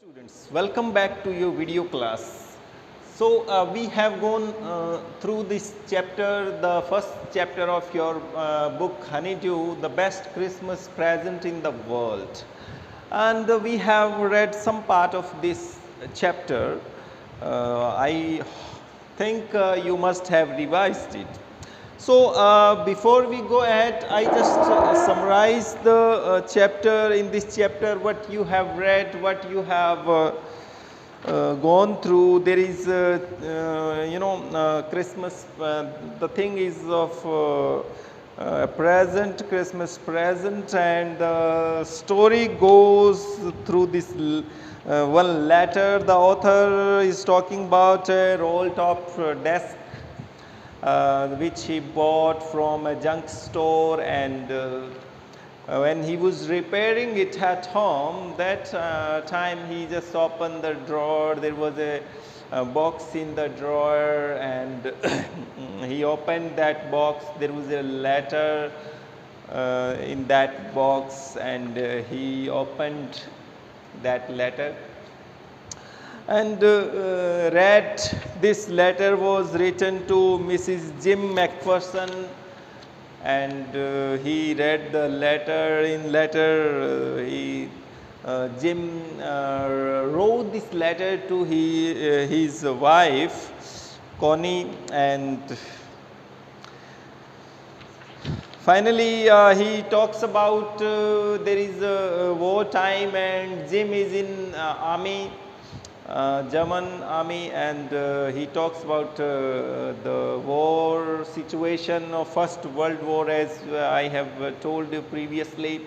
Students, welcome back to your video class. So we have gone through this chapter, the first chapter of your book Honeydew, the best Christmas present in the world. And we have read some part of this chapter. I think you must have revised it. So before we go ahead, I just summarize the chapter. In this chapter, what you have read, what you have gone through. There is Christmas, the thing is of present, Christmas present, and the story goes through this one letter. The author is talking about a roll top desk which he bought from a junk store, and when he was repairing it at home, that time he just opened the drawer. There was a box in the drawer, and he opened that box. There was a letter in that box, and he opened that letter and read. This letter was written to Mrs. Jim McPherson, and he read the letter. In letter, Jim wrote this letter to his wife Connie, and finally he talks about there is a war time, and Jim is in army, German army, and he talks about the war situation of First World War, as I have told you previously,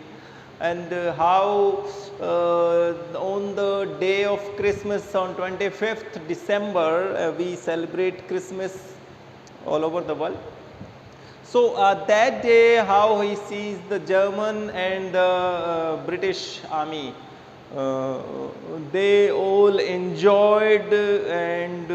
and how on the day of Christmas, on 25th December, we celebrate Christmas all over the world. So that day, how he sees the German and the British army. They all enjoyed and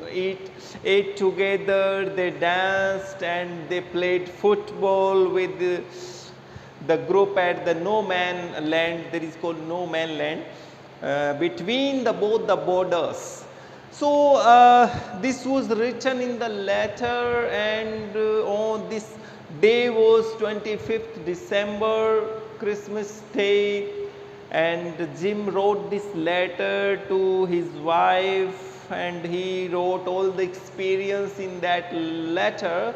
ate together. They danced and they played football with the group at the no man land. That is called no man land, between both the borders. So this was written in the letter, and on this day was 25th December, Christmas Day. And Jim wrote this letter to his wife, and he wrote all the experience in that letter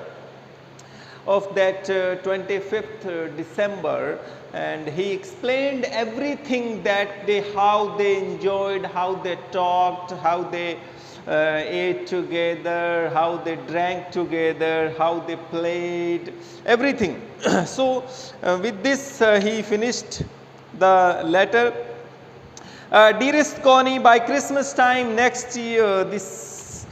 of that 25th December, and he explained everything that day, how they enjoyed, how they talked, how they ate together, how they drank together, how they played, everything. So with this he finished the letter. Dearest Connie, by Christmas time next year, this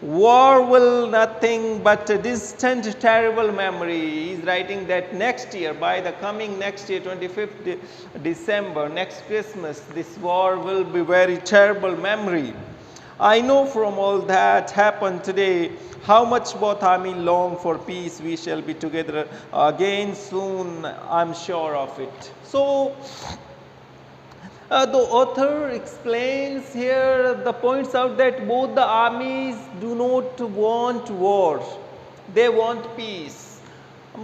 war will nothing but a distant, terrible memory. He is writing that next year, by the coming next year, 25th December, next Christmas, this war will be very terrible memory. I know from all that happened today how much both army long for peace. We shall be together again soon, I'm sure of it. So the author explains here, points out that both the armies do not want war, they want peace.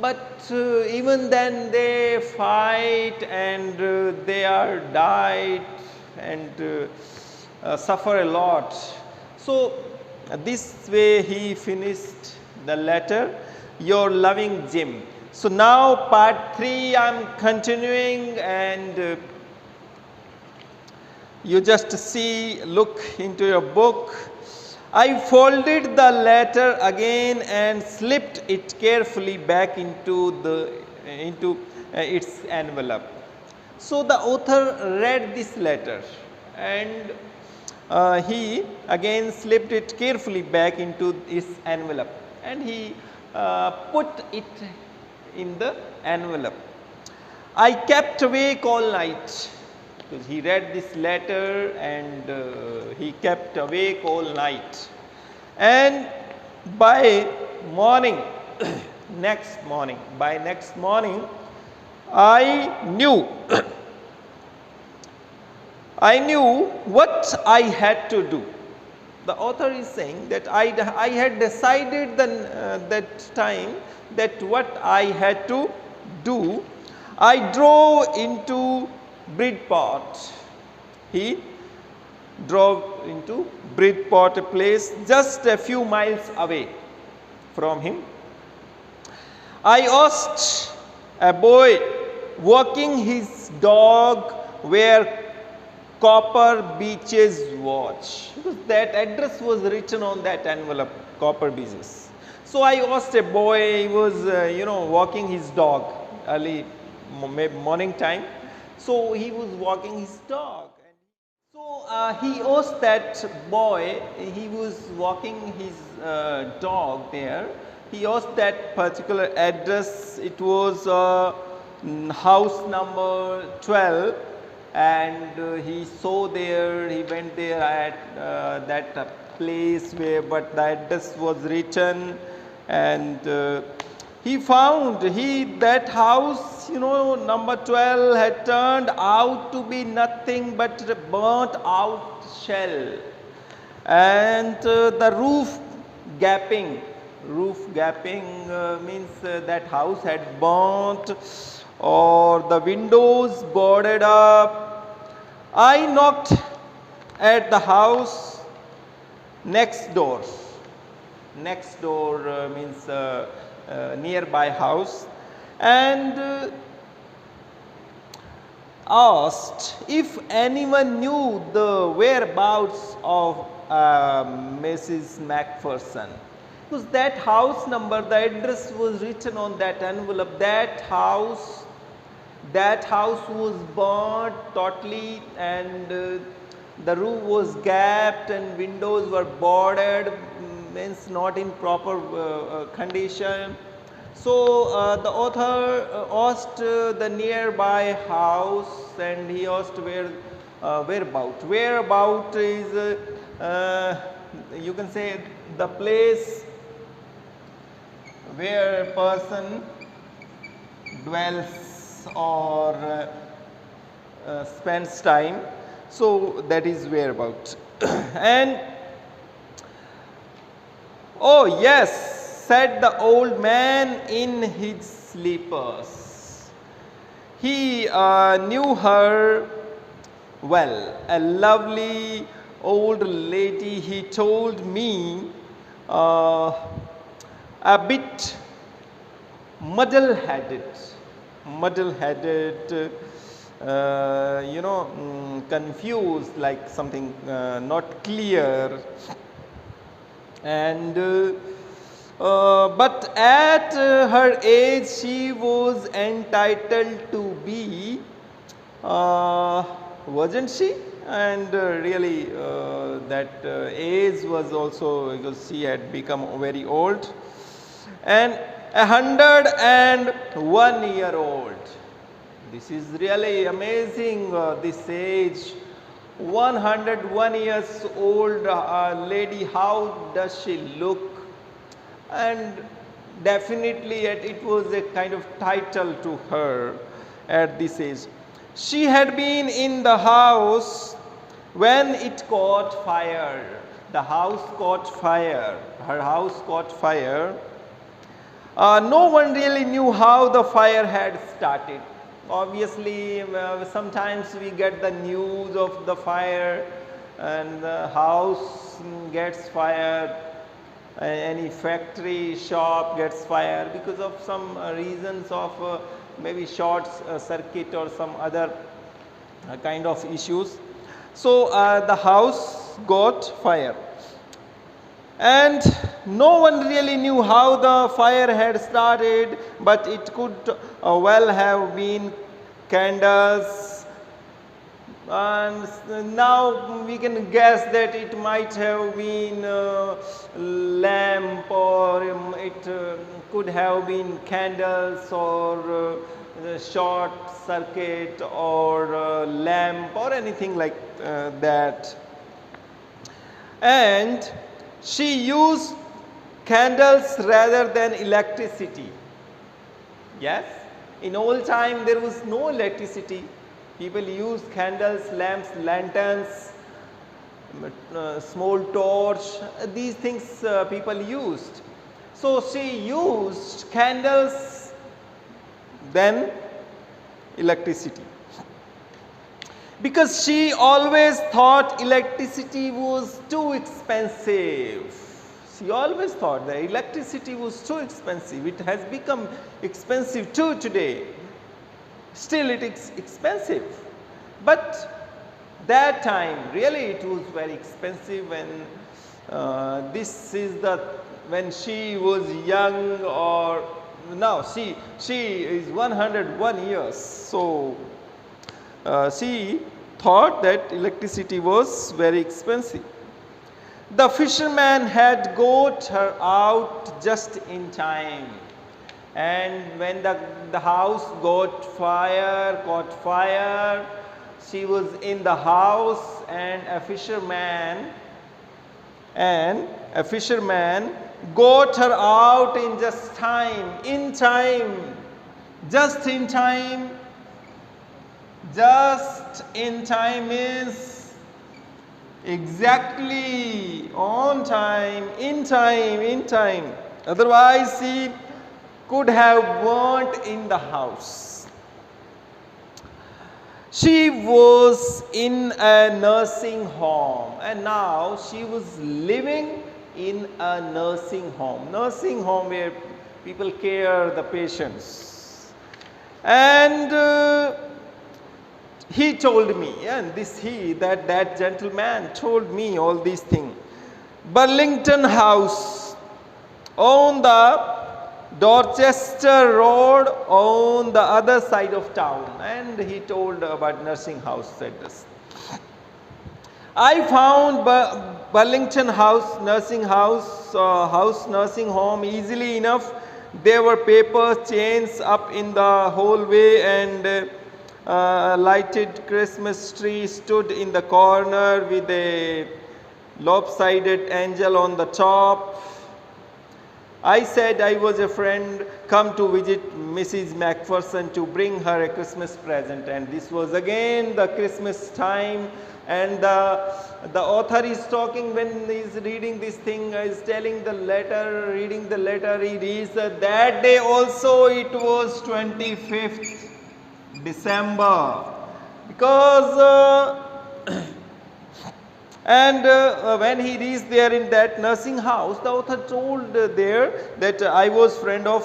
But even then they fight, and they are died and suffer a lot. So this way he finished the letter, your loving Jim. So now part 3 I am continuing, and you just see, look into your book. I folded the letter again and slipped it carefully back into its envelope. So the author read this letter, and he again slipped it carefully back into its envelope, and he put it in the envelope. I kept awake all night, because he read this letter, and he kept awake all night. And by morning, by next morning, I knew I knew what I had to do. The author is saying that I had decided that time that what I had to do. I drove into Bridport. He drove into Bridport, a place just a few miles away from him. I asked a boy walking his dog where Copper Beaches watch, because that address was written on that envelope, Copper Beaches. So I asked a boy, he was walking his dog early morning time. So he was walking his dog. So he asked that boy, he was walking his dog there. He asked that particular address. It was house number 12. And he saw there, he went there at that place where but the address was written, and he found that house, number 12 had turned out to be nothing but a burnt out shell, and the roof gapping means that house had burnt, or the windows boarded up. I knocked at the house next door. Next door means nearby house, and asked if anyone knew the whereabouts of Mrs. Macpherson. Because that house number, the address was written on that envelope. That house was burnt totally, and the roof was gapped and windows were boarded, means not in proper condition. So the author asked the nearby house, and he asked whereabout. Whereabout is you can say the place where a person dwells or spends time. So that is whereabout. And oh yes, said the old man in his sleepers. He knew her well, a lovely old lady, he told me, a bit muddle-headed, confused, like something not clear, and but at her age she was entitled to be, wasn't she? And really that age was also, because she had become very old, and 101-year-old. This is really amazing, this age. 101 years old lady, how does she look? And definitely it was a kind of title to her at this age. She had been in the house when it caught fire. The house caught fire. Her house caught fire. No one really knew how the fire had started. Obviously, sometimes we get the news of the fire, and the house gets fired, any factory, shop gets fired because of some reasons of maybe short circuit or some other kind of issues. So the house got fire, and no one really knew how the fire had started, but it could well have been candles, and now we can guess that it might have been lamp, or it could have been candles, or short circuit, or lamp, or anything like that. And she used candles rather than electricity. Yes, in old time there was no electricity, People used candles, lamps, lanterns, small torch, these things people used. So she used candles, then electricity, because she always thought electricity was too expensive. She always thought that electricity was too expensive. It has become expensive too today. Still it is expensive. But that time really it was very expensive when when she was young, or now she is 101 years. So she thought that electricity was very expensive. The fisherman had got her out just in time, and when the house caught fire, she was in the house, and a fisherman got her out in just in time. Just in time is exactly on time, in time. Otherwise she could have burnt in the house. She was in a nursing home, and now she was living in a nursing home where people care the patients. And he told me, and that gentleman told me all these things. Burlington House on the Dorchester Road on the other side of town, and he told about nursing house address. I found Burlington House nursing home easily enough. There were paper chains up in the hallway, and lighted Christmas tree stood in the corner with a lopsided angel on the top. I said I was a friend come to visit Mrs. Macpherson to bring her a Christmas present, and this was again the Christmas time, and the author is talking when he is reading this thing, is telling the letter, reading the letter. He reads that day also it was 25th December, because when he reached there in that nursing house, the author told there that I was friend of,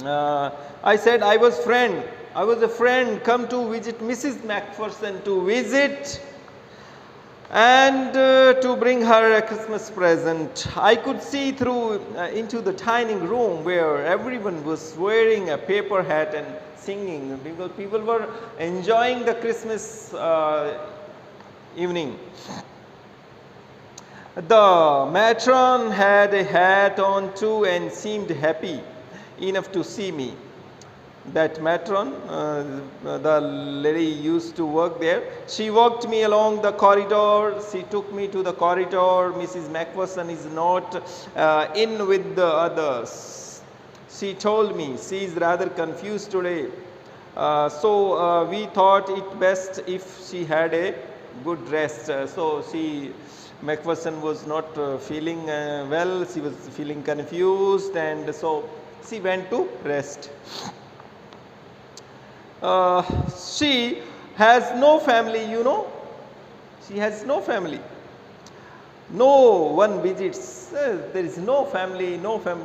I said I was a friend come to visit Mrs. Macpherson to visit and to bring her a Christmas present. I could see through into the dining room where everyone was wearing a paper hat and singing, because people were enjoying the Christmas evening. The matron had a hat on too and seemed happy enough to see me. That matron, the lady used to work there, she walked me along the corridor. She took me to the corridor. Mrs. Macpherson is not in with the others. She told me she is rather confused today. So we thought it best if she had a good rest. So Macpherson was not feeling well. She was feeling confused, and so she went to rest. She has no family, She has no family. No one visits. There is no family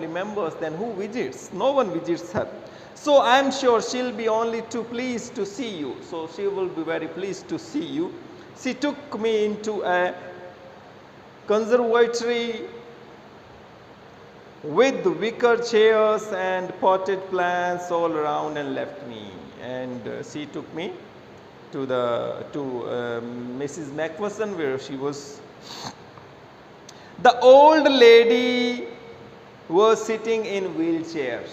members. Then who visits? No one visits her. So I am sure she'll be only too pleased to see you. So she will be very pleased to see you. She took me into a conservatory with wicker chairs and potted plants all around and left me. And she took me to Mrs. Macpherson, where she was. The old lady was sitting in wheelchair.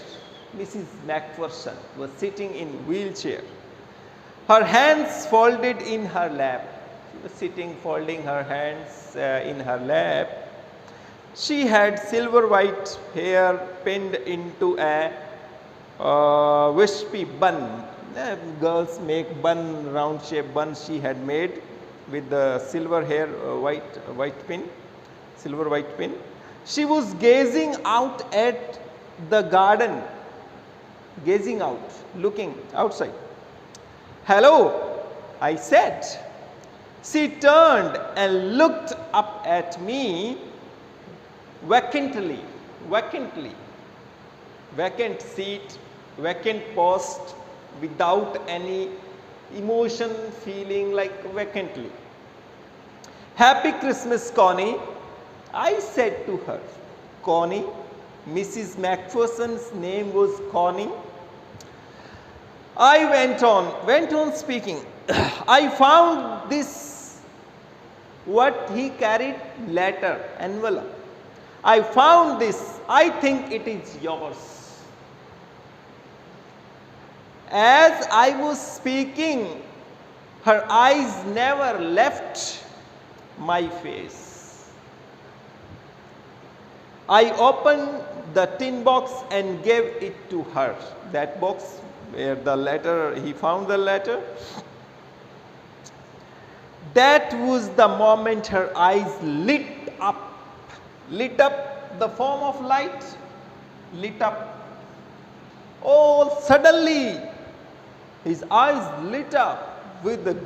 Mrs. Macpherson was sitting in wheelchair. Her hands folded in her lap. She was sitting folding her hands in her lap. She had silver white hair pinned into a wispy bun. Girls make bun, round shape bun she had made with the silver hair, white pin, silver white pin. She was gazing out at the garden, gazing out, looking outside. Hello, I said. She turned and looked up at me vacantly, vacant seat, vacant post, without any emotion, feeling like vacantly. Happy Christmas, Connie, I said to her. Connie, Mrs. Macpherson's name was Connie. I went on speaking. I found this, what he carried, letter, envelope. I found this. I think it is yours. As I was speaking, her eyes never left my face. I opened the tin box and gave it to her. That box where the letter, he found the letter. That was the moment her eyes lit up the form of light, lit up. Oh, suddenly his eyes lit up with the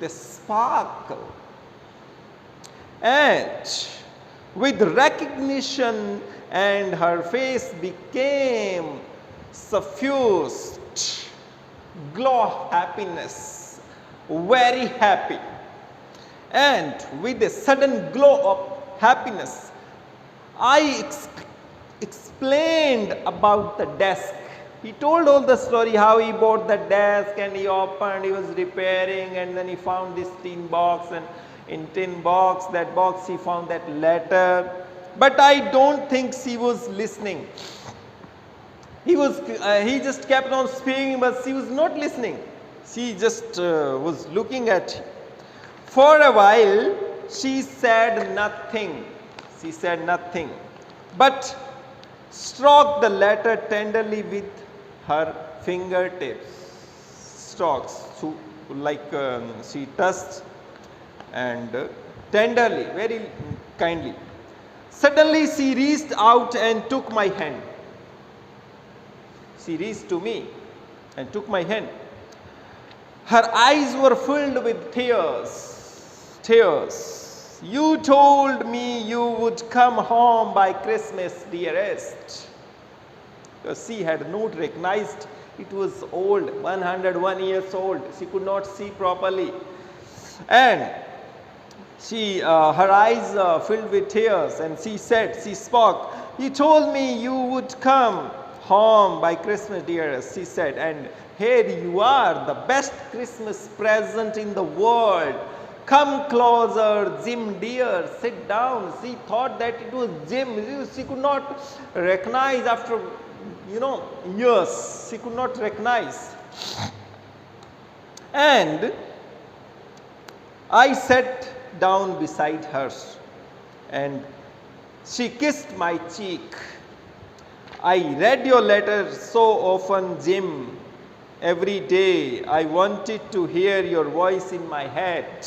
sparkle, and with recognition, and her face became suffused, glow of happiness, very happy. And with a sudden glow of happiness, I explained about the desk. He told all the story, how he bought the desk and he opened, he was repairing, and then he found this tin box, and in tin box, that box, he found that letter. But I don't think she was listening. He just kept on speaking, but she was not listening. She just was looking at him. For a while, she said nothing. She said nothing, but stroked the letter tenderly with her fingertips. Strokes, so like she touched, and tenderly, very kindly. Suddenly, she reached out and took my hand. She reached to me and took my hand. Her eyes were filled with tears. You told me you would come home by Christmas, dearest. Because she had not recognized it was old, 101 years old. She could not see properly. And she, her eyes filled with tears, and she spoke. You told me you would come home by Christmas, dearest, she said. And here you are, the best Christmas present in the world. Come closer, Jim dear, sit down. She thought that it was Jim. She could not recognize after, years. She could not recognize. And I sat down beside her, and she kissed my cheek. I read your letter so often, Jim. Every day I wanted to hear your voice in my head.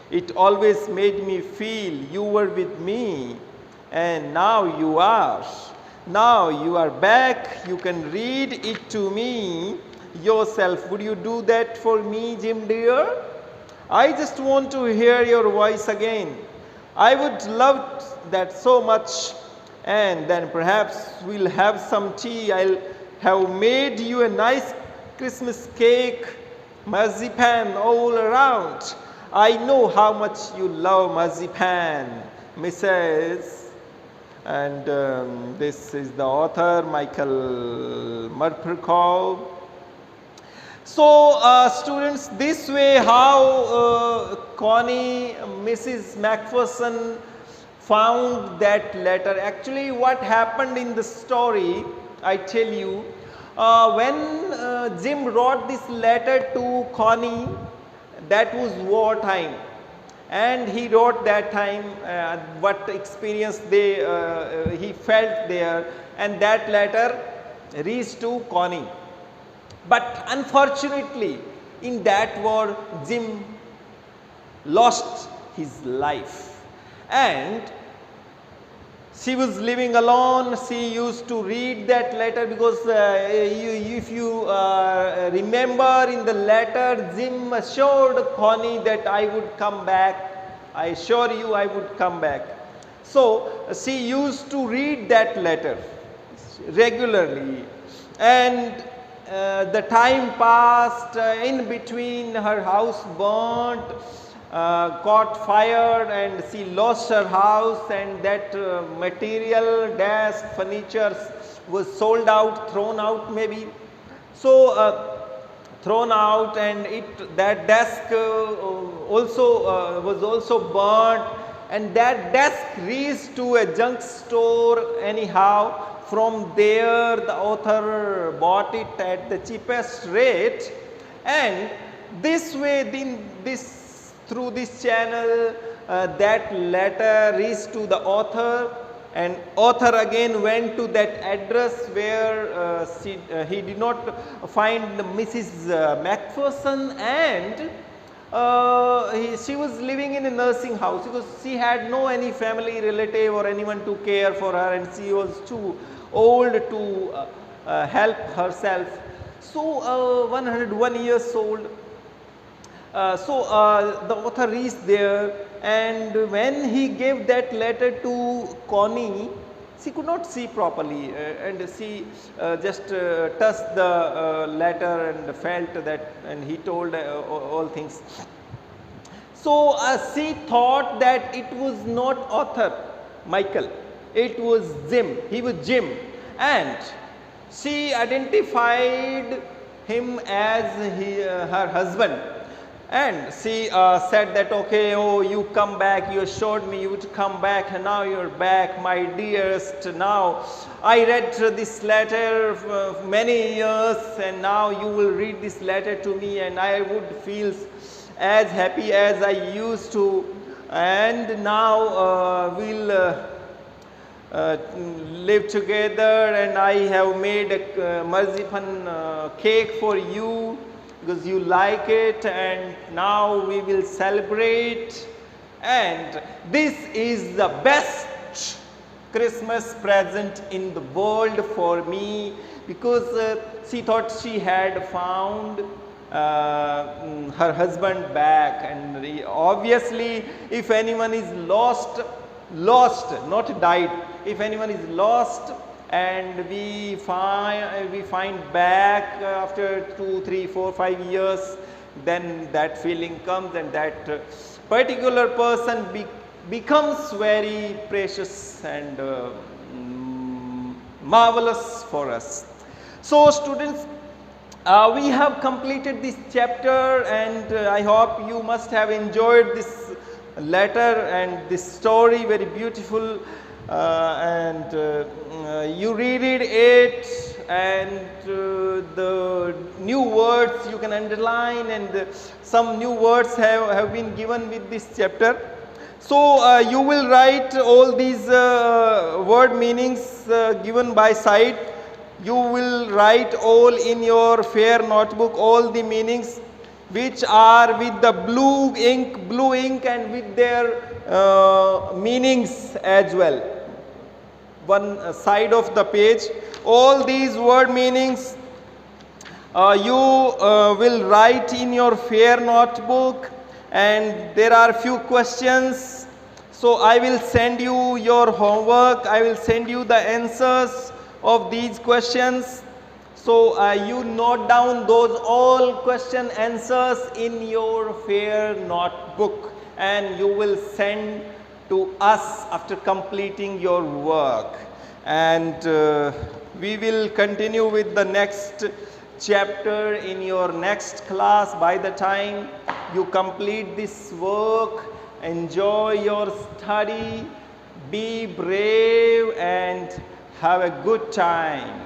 It always made me feel you were with me, and now you are. Now you are back. You can read it to me yourself. Would you do that for me, Jim dear? I just want to hear your voice again. I would love that so much. And then perhaps we'll have some tea. I'll have made you a nice Christmas cake, marzipan all around. I know how much you love marzipan, Mrs. And this is the author, Michael Murperkow. So students, this way how Connie, Mrs. Macpherson found that letter. Actually what happened in the story, I tell you, when Jim wrote this letter to Connie, that was wartime, and he wrote that time what experience he felt there, and that letter reached to Connie. But unfortunately, in that war, Jim lost his life, and she was living alone. She used to read that letter because if you remember in the letter, Jim assured Connie that I would come back. I assure you I would come back. So she used to read that letter regularly, and the time passed. In between, her house burnt, caught fire, and she lost her house, and that material, desk, furniture was sold out, thrown out maybe. So thrown out, and that desk was also burnt, and that desk reached to a junk store anyhow. From there, the author bought it at the cheapest rate, and this way, through this channel, that letter reached to the author, and author again went to that address where he did not find Mrs. Macpherson, and she was living in a nursing house because she had no any family relative or anyone to care for her, and she was too old to help herself. So 101 years old. The author reached there, and when he gave that letter to Connie, she could not see properly, and she just touched the letter and felt that, and he told all things. So she thought that it was not author Michael, it was Jim. He was Jim, and she identified him as her husband. And she said that, okay, oh, you come back, you assured me you would come back, and now you're back, my dearest. Now I read this letter for many years, and now you will read this letter to me, and I would feel as happy as I used to, and now we'll live together, and I have made a marzipan cake for you because you like it, and now we will celebrate, and this is the best Christmas present in the world for me, because she thought she had found her husband back. And obviously, if anyone is lost, not died, if anyone is lost and we find back after 2, 3, 4, 5 years, then that feeling comes, and that particular person becomes very precious and marvelous for us. So students, we have completed this chapter, and I hope you must have enjoyed this letter and this story, very beautiful, and you read it, and the new words you can underline, and some new words have been given with this chapter. So you will write all these word meanings given by side. You will write all in your fair notebook, all the meanings which are with the blue ink and with their meanings as well. One side of the page, all these word meanings you will write in your fair notebook, and there are few questions. So I will send you your homework, I will send you the answers of these questions. So you note down those all question answers in your fair notebook, and you will send to us after completing your work. And we will continue with the next chapter in your next class. By the time you complete this work, enjoy your study, be brave, and have a good time.